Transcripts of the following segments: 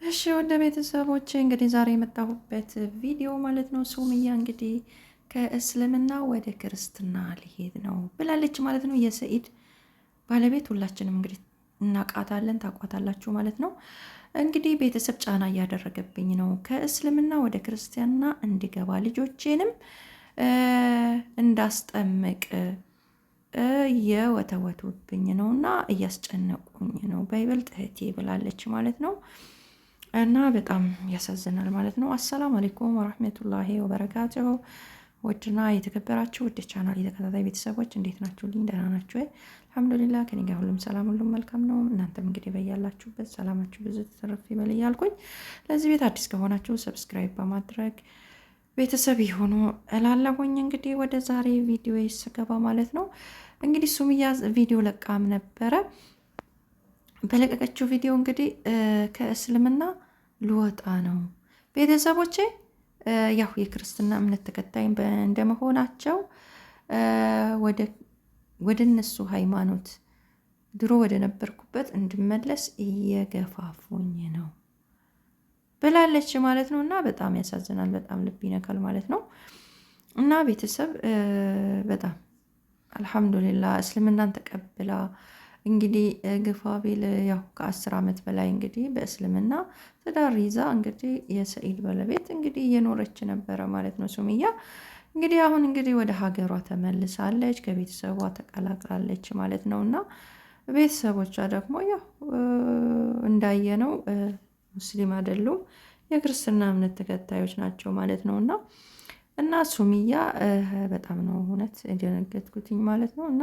እሺ ወደ ቤተሰቦቼ እንግዲህ ዛሬ የመጣሁበት ቪዲዮ ማለት ነው። ሱምያ እንግዲህ ከእስልምና ወደ ክርስትና ሊሄድ ነው ብላለች ማለት ነው። የሰኢድ ባለቤት ሁላችንም እንግዲህ እናቃታለን፣ ታቋታላችሁ ማለት ነው። እንግዲህ ቤተሰብ ጫና እያደረገብኝ ነው ከእስልምና ወደ ክርስቲያና እንዲገባ ልጆቼንም እንዳስጠምቅ እየወተወቱብኝ ነው እና እያስጨነቁኝ ነው በይበልጥ እህቴ ብላለች ማለት ነው። እና በጣም ያሳዝናል ማለት ነው። አሰላሙ አለይኩም ወራህመቱላሂ ወበረካቱሁ። ውድና የተከበራችሁ ውድ ቻናል የተከታታይ ቤተሰቦች እንዴት ናችሁልኝ? ደህና ናችሁ ወይ? አልሐምዱሊላህ ከኔ ጋር ሁሉም ሰላም፣ ሁሉም መልካም ነው። እናንተም እንግዲህ በያላችሁበት ሰላማችሁ ብዙ ተተረፍ ይበል እያልኩኝ ለዚህ ቤት አዲስ ከሆናችሁ ሰብስክራይብ በማድረግ ቤተሰብ ይሁኑ እላለሁኝ። እንግዲህ ወደ ዛሬ ቪዲዮ ስገባ ማለት ነው እንግዲህ ሱምያ ቪዲዮ ለቃም ነበረ። በለቀቀችው ቪዲዮ እንግዲህ ከእስልምና ልወጣ ነው ቤተሰቦቼ ያው የክርስትና እምነት ተከታይ እንደመሆናቸው ወደ እነሱ ሃይማኖት ድሮ ወደ ነበርኩበት እንድመለስ እየገፋፉኝ ነው ብላለች ማለት ነው። እና በጣም ያሳዝናል፣ በጣም ልብ ይነካል ማለት ነው። እና ቤተሰብ በጣም አልሐምዱሊላህ እስልምናን ተቀብላ እንግዲህ ግፋ ቢል ያው ከ10 ዓመት በላይ እንግዲህ በእስልምና ትዳር ይዛ እንግዲህ የሰኢድ ባለቤት እንግዲህ እየኖረች ነበረ ማለት ነው። ሱምያ እንግዲህ አሁን እንግዲህ ወደ ሀገሯ ተመልሳለች፣ ከቤተሰቧ ተቀላቅላለች ማለት ነው። እና ቤተሰቦቿ ደግሞ ያው እንዳየነው ሙስሊም አይደሉም፣ የክርስትና እምነት ተከታዮች ናቸው ማለት ነው። እና ሱምያ በጣም ነው እውነት የደነገጥኩትኝ ማለት ነው። እና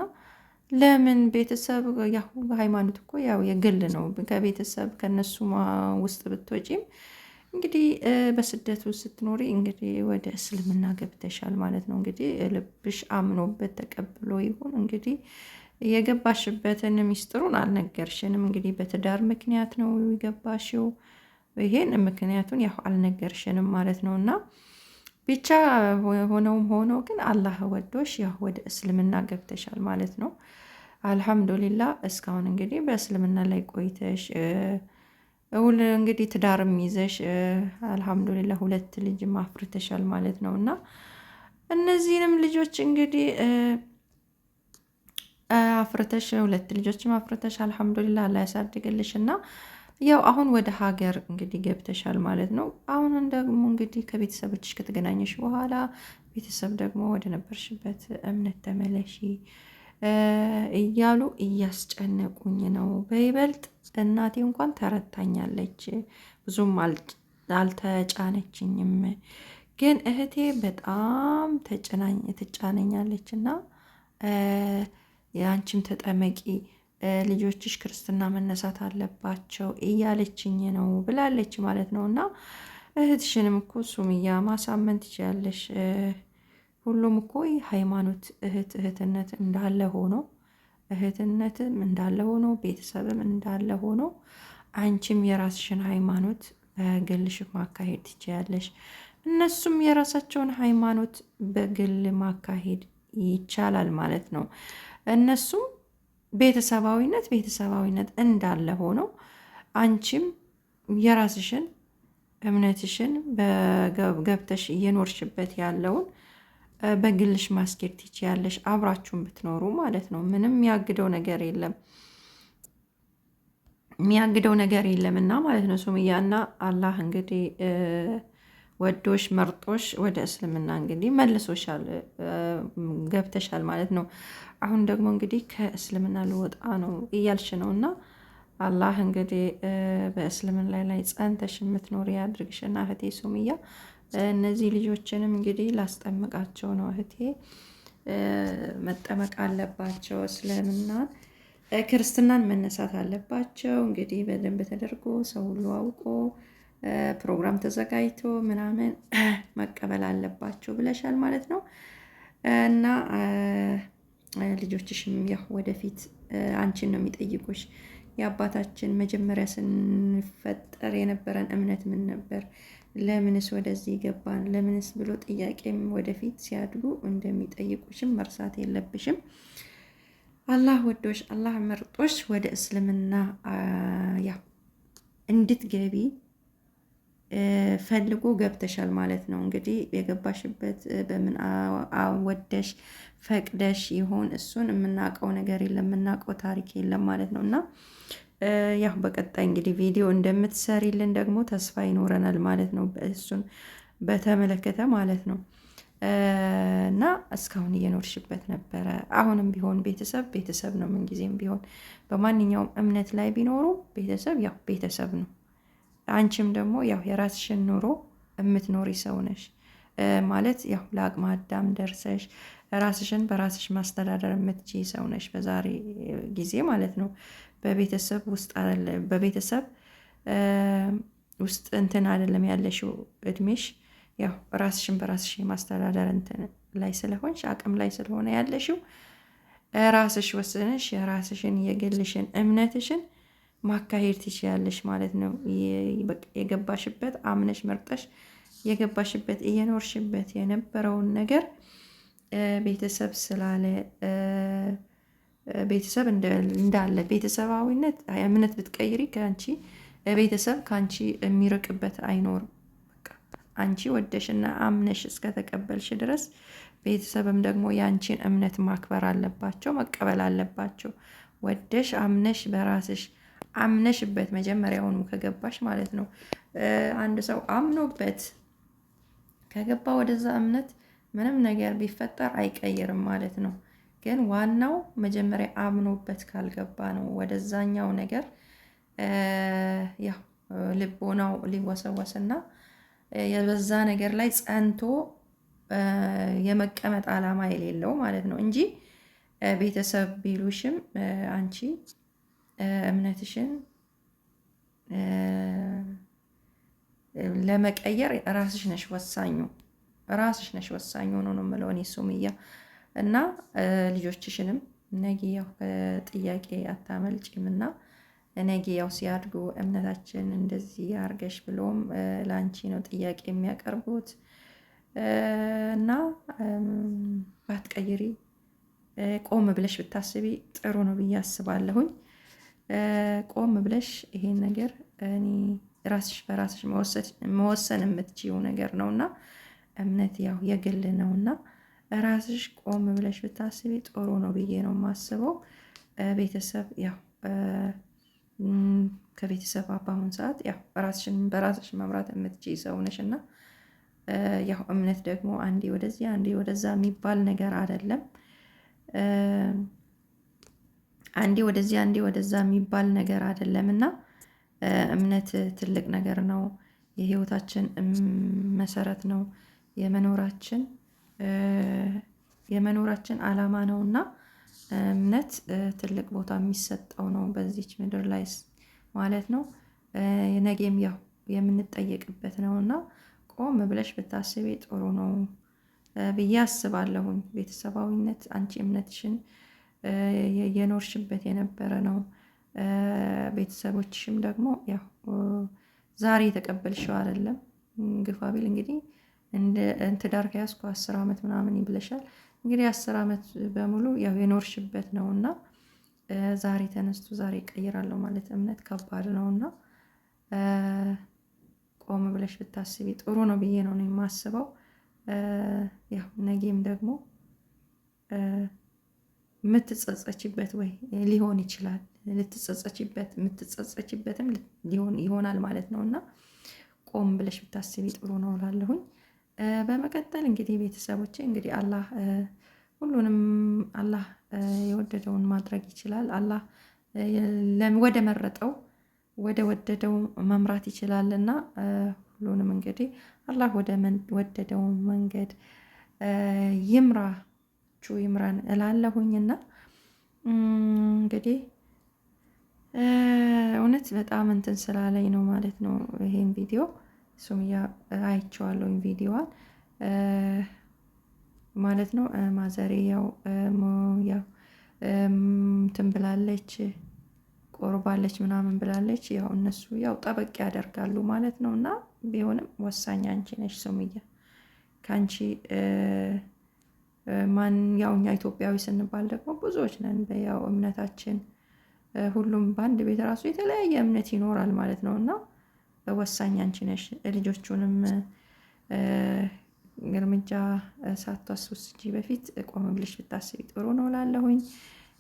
ለምን ቤተሰብ ያው ሃይማኖት እኮ ያው የግል ነው። ከቤተሰብ ከነሱ ውስጥ ብትወጪም እንግዲህ በስደት ውስጥ ስትኖሪ እንግዲህ ወደ እስልምና ገብተሻል ማለት ነው። እንግዲህ ልብሽ አምኖበት ተቀብሎ ይሁን እንግዲህ የገባሽበትን ሚስጥሩን አልነገርሽንም። እንግዲህ በትዳር ምክንያት ነው የገባሽው። ይሄን ምክንያቱን ያው አልነገርሽንም ማለት ነው። እና ብቻ ሆነውም ሆኖ ግን አላህ ወዶሽ ያው ወደ እስልምና ገብተሻል ማለት ነው። አልሐምዱሊላ እስካሁን እንግዲህ በእስልምና ላይ ቆይተሽ እንግዲህ ትዳርም ይዘሽ አልሐምዱሊላ 2 ልጅ አፍርተሻል ማለት ነው። እና እነዚህንም ልጆች እንግዲህ አፍርተሽ 2 ልጆች አፍርተሽ አልሐምዱሊላ አላህ ያሳድግልሽ። እና ያው አሁን ወደ ሀገር እንግዲህ ገብተሻል ማለት ነው። አሁን ደግሞ እንግዲህ ከቤተሰቦችሽ ከተገናኘሽ በኋላ ቤተሰብ ደግሞ ወደ ነበርሽበት እምነት ተመለሺ እያሉ እያስጨነቁኝ ነው። በይበልጥ እናቴ እንኳን ተረታኛለች፣ ብዙም አልተጫነችኝም። ግን እህቴ በጣም ትጫነኛለች እና የአንቺም ተጠመቂ ልጆችሽ ክርስትና መነሳት አለባቸው እያለችኝ ነው ብላለች ማለት ነው። እና እህትሽንም እኮ ሱምያ ማሳመን ትችያለሽ። ሁሉም እኮ ሃይማኖት እህትነት እንዳለ ሆኖ እህትነትም እንዳለ ሆኖ ቤተሰብም እንዳለ ሆኖ አንቺም የራስሽን ሃይማኖት በግልሽ ማካሄድ ትችያለሽ። እነሱም የራሳቸውን ሃይማኖት በግል ማካሄድ ይቻላል ማለት ነው። እነሱም ቤተሰባዊነት እንዳለ ሆኖ አንቺም የራስሽን እምነትሽን ገብተሽ እየኖርሽበት ያለውን በግልሽ ማስኬድ ትችያለሽ፣ አብራችሁን ብትኖሩ ማለት ነው። ምንም የሚያግደው ነገር የለም እና ማለት ነው። ሱምያ እና አላህ እንግዲህ ወዶሽ መርጦሽ ወደ እስልምና እንግዲህ መልሶሻል፣ ገብተሻል ማለት ነው። አሁን ደግሞ እንግዲህ ከእስልምና ልወጣ ነው እያልሽ ነው። እና አላህ እንግዲህ በእስልምና ላይ ጸንተሽ የምትኖር ያድርግሽና እህቴ ሱምያ እነዚህ ልጆችንም እንግዲህ ላስጠምቃቸው ነው እህቴ። መጠመቅ አለባቸው፣ እስልምናን ክርስትናን መነሳት አለባቸው። እንግዲህ በደንብ ተደርጎ ሰው ሁሉ አውቆ ፕሮግራም ተዘጋጅቶ ምናምን መቀበል አለባቸው ብለሻል ማለት ነው። እና ልጆችሽም ያው ወደፊት አንቺን ነው የሚጠይቁሽ። የአባታችን መጀመሪያ ስንፈጠር የነበረን እምነት ምን ነበር? ለምንስ ወደዚህ ገባን? ለምንስ ብሎ ጥያቄም ወደፊት ሲያድጉ እንደሚጠይቁሽም መርሳት የለብሽም። አላህ ወዶሽ አላህ መርጦሽ ወደ እስልምና ያው እንድትገቢ ፈልጎ ገብተሻል ማለት ነው። እንግዲህ የገባሽበት በምን ወደሽ ፈቅደሽ ይሆን እሱን የምናውቀው ነገር የለም፣ የምናውቀው ታሪክ የለም ማለት ነው። እና ያው በቀጣይ እንግዲህ ቪዲዮ እንደምትሰሪልን ደግሞ ተስፋ ይኖረናል ማለት ነው፣ እሱን በተመለከተ ማለት ነው። እና እስካሁን እየኖርሽበት ነበረ። አሁንም ቢሆን ቤተሰብ ቤተሰብ ነው። ምንጊዜም ቢሆን በማንኛውም እምነት ላይ ቢኖሩ ቤተሰብ ያው ቤተሰብ ነው። አንቺም ደግሞ ያው የራስሽን ኑሮ የምትኖሪ ሰው ነሽ ማለት ያው ለአቅመ አዳም ደርሰሽ ራስሽን በራስሽ ማስተዳደር የምትችይ ሰው ነሽ በዛሬ ጊዜ ማለት ነው። በቤተሰብ ውስጥ በቤተሰብ ውስጥ እንትን አይደለም ያለሽው እድሜሽ ያው ራስሽን በራስሽ የማስተዳደር እንትን ላይ ስለሆንሽ አቅም ላይ ስለሆነ ያለሽው ራስሽ ወስነሽ የራስሽን የግልሽን እምነትሽን ማካሄድ ትችያለሽ ማለት ነው። የገባሽበት አምነሽ መርጠሽ የገባሽበት እየኖርሽበት የነበረውን ነገር ቤተሰብ ስላለ ቤተሰብ እንዳለ ቤተሰባዊነት እምነት ብትቀይሪ ከአንቺ ቤተሰብ ከአንቺ የሚርቅበት አይኖርም። አንቺ ወደሽና አምነሽ እስከተቀበልሽ ድረስ ቤተሰብም ደግሞ የአንቺን እምነት ማክበር አለባቸው፣ መቀበል አለባቸው። ወደሽ አምነሽ በራስሽ አምነሽበት መጀመሪያውኑ ከገባሽ ማለት ነው። አንድ ሰው አምኖበት ከገባ ወደዛ እምነት ምንም ነገር ቢፈጠር አይቀይርም ማለት ነው። ግን ዋናው መጀመሪያ አምኖበት ካልገባ ነው ወደዛኛው ነገር ያው ልቦናው ሊወሰወስና የበዛ ነገር ላይ ጸንቶ የመቀመጥ ዓላማ የሌለው ማለት ነው እንጂ ቤተሰብ ቢሉሽም አንቺ እምነትሽን ለመቀየር ራስሽ ነሽ ወሳኙ፣ ራስሽ ነሽ ወሳኙ ነው የምለው እኔ ሱምያ። እና ልጆችሽንም ነገ ያው ከጥያቄ አታመልጭም እና ነገ ያው ሲያድጉ እምነታችን እንደዚህ አርገሽ ብሎም ለአንቺ ነው ጥያቄ የሚያቀርቡት እና ባትቀይሪ ቆም ብለሽ ብታስቢ ጥሩ ነው ብዬ አስባለሁኝ። ቆም ብለሽ ይሄን ነገር እኔ ራስሽ በራስሽ መወሰን የምትችይው ነገር ነውና እምነት ያው የግል ነውና ራስሽ ቆም ብለሽ ብታስቢ ጥሩ ነው ብዬ ነው የማስበው። ቤተሰብ ያው ከቤተሰብ በአሁን ሰዓት ያው ራስሽን በራስሽ መምራት የምትችይ ሰው ነሽ እና ያው እምነት ደግሞ አንዴ ወደዚህ አንዴ ወደዛ የሚባል ነገር አይደለም። አንዴ ወደዚህ አንዴ ወደዛ የሚባል ነገር አይደለም እና እምነት ትልቅ ነገር ነው። የህይወታችን መሰረት ነው። የመኖራችን ዓላማ ነው እና እምነት ትልቅ ቦታ የሚሰጠው ነው በዚች ምድር ላይ ማለት ነው። ነገም ያው የምንጠየቅበት ነው እና ቆም ብለሽ ብታስቢ ጥሩ ነው ብዬ አስባለሁኝ። ቤተሰባዊነት አንቺ እምነትሽን የኖርሽበት የነበረ ነው። ቤተሰቦችሽም ደግሞ ያው ዛሬ የተቀበልሽው አይደለም። ግፋ ቢል እንግዲህ እንደ ትዳር ከያዝኩ 10 ዓመት ምናምን ይብለሻል። እንግዲህ 10 ዓመት በሙሉ ያው የኖርሽበት ነው እና ዛሬ ተነስቶ ዛሬ እቀይራለሁ ማለት እምነት ከባድ ነው እና ቆም ብለሽ ብታስቢ ጥሩ ነው ብዬ ነው የማስበው። ያው ነገም ደግሞ የምትጸጸችበት ወይ ሊሆን ይችላል የምትጸጸችበትም ይሆናል ማለት ነው እና ቆም ብለሽ ብታስቢ ጥሩ ነው እላለሁኝ። በመቀጠል እንግዲህ ቤተሰቦቼ እንግዲህ አላህ ሁሉንም አላህ የወደደውን ማድረግ ይችላል። አላህ ወደ መረጠው ወደ ወደደው መምራት ይችላል እና ሁሉንም እንግዲህ አላህ ወደ ወደደው መንገድ ይምራን እላለሁኝና እንግዲህ እውነት በጣም እንትን ስላለኝ ነው ማለት ነው ይሄን ቪዲዮ ሱምያ አይቼዋለሁኝ ቪዲዮዋን ማለት ነው። ማዘሬ ያው እንትን ብላለች ቆርባለች ምናምን ብላለች። ያው እነሱ ያው ጠበቅ ያደርጋሉ ማለት ነው እና ቢሆንም ወሳኝ አንቺ ነሽ ሱምያ። ከአንቺ ማን ያው እኛ ኢትዮጵያዊ ስንባል ደግሞ ብዙዎች ነን። ያው እምነታችን ሁሉም በአንድ ቤት ራሱ የተለያየ እምነት ይኖራል ማለት ነው እና ወሳኝ አንቺ ነሽ። ልጆቹንም እርምጃ ሳትወስጂ በፊት ቆም ብለሽ ብታስቢ ጥሩ ነው ላለሁኝ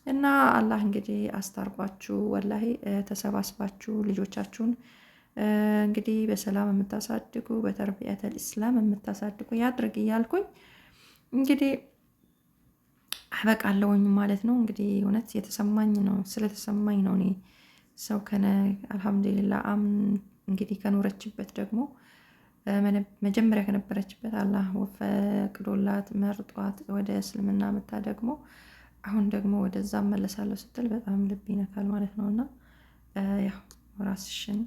እና አላህ እንግዲህ አስታርቋችሁ ወላሂ ተሰባስባችሁ ልጆቻችሁን እንግዲህ በሰላም የምታሳድጉ በተርቢያተል ኢስላም የምታሳድጉ ያድርግ እያልኩኝ እንግዲህ አበቃለሁኝ ማለት ነው። እንግዲህ እውነት የተሰማኝ ነው ስለተሰማኝ ነው። እኔ ሰው አልሐምዱሊላህ እንግዲህ ከኖረችበት ደግሞ መጀመሪያ ከነበረችበት አላህ ፈቅዶላት መርጧት ወደ እስልምና መታ ደግሞ አሁን ደግሞ ወደዛ መለሳለሁ ስትል በጣም ልብ ይነካል ማለት ነው። እና ያው ራስሽን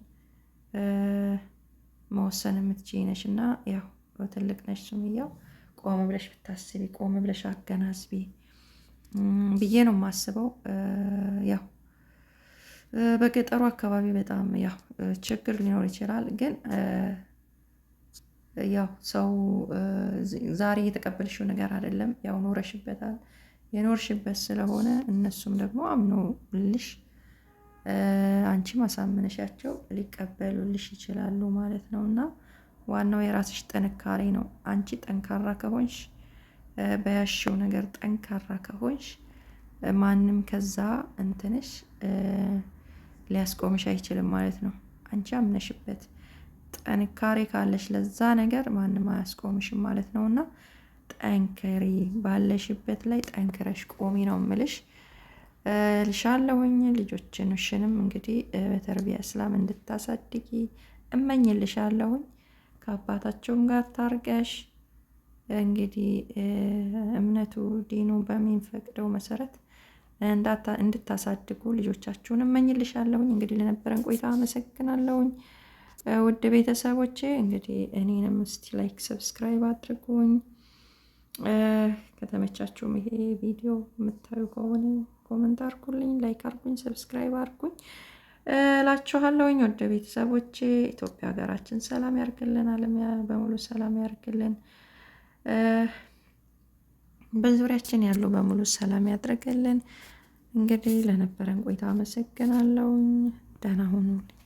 መወሰን የምትችይ ነሽ እና ያው ትልቅ ነሽ ሱመያው፣ ቆም ብለሽ ብታስቢ ቆም ብለሽ አገናዝቢ ብዬ ነው የማስበው። ያው በገጠሩ አካባቢ በጣም ያው ችግር ሊኖር ይችላል፣ ግን ያው ሰው ዛሬ የተቀበልሽው ነገር አይደለም፣ ያው ኖረሽበታል። የኖርሽበት ስለሆነ እነሱም ደግሞ አምነውልሽ አንቺ ማሳመነሻቸው ሊቀበሉልሽ ይችላሉ ማለት ነው። እና ዋናው የራስሽ ጥንካሬ ነው። አንቺ ጠንካራ ከሆንሽ በያሽው ነገር ጠንካራ ከሆንሽ ማንም ከዛ እንትንሽ ሊያስቆምሽ አይችልም ማለት ነው። አንቺ አምነሽበት ጥንካሬ ካለሽ ለዛ ነገር ማንም አያስቆምሽም ማለት ነው። እና ጠንከሪ፣ ባለሽበት ላይ ጠንክረሽ ቆሚ ነው ምልሽ ልሻለሁኝ። ልጆችንሽንም እንግዲህ በተርቢያ እስላም እንድታሳድጊ እመኝልሻለሁኝ። ከአባታቸውም ጋር ታርገሽ እንግዲህ እምነቱ ዲኑ በሚፈቅደው መሰረት እንድታሳድጉ ልጆቻችሁን እመኝልሻለሁኝ። እንግዲህ ለነበረን ቆይታ አመሰግናለሁኝ። ውድ ቤተሰቦቼ እንግዲህ እኔንም እስቲ ላይክ ሰብስክራይብ አድርጉኝ። ከተመቻችሁም ይሄ ቪዲዮ የምታዩ ከሆነ ኮመንት አርጉልኝ፣ ላይክ አርጉኝ፣ ሰብስክራይብ አርጉኝ እላችኋለሁኝ። ወደ ቤተሰቦቼ ኢትዮጵያ ሀገራችን ሰላም ያርግልን፣ ዓለም በሙሉ ሰላም ያርግልን፣ በዙሪያችን ያሉ በሙሉ ሰላም ያድርግልን። እንግዲህ ለነበረን ቆይታ አመሰግናለሁኝ። ደህና ሁኑልኝ።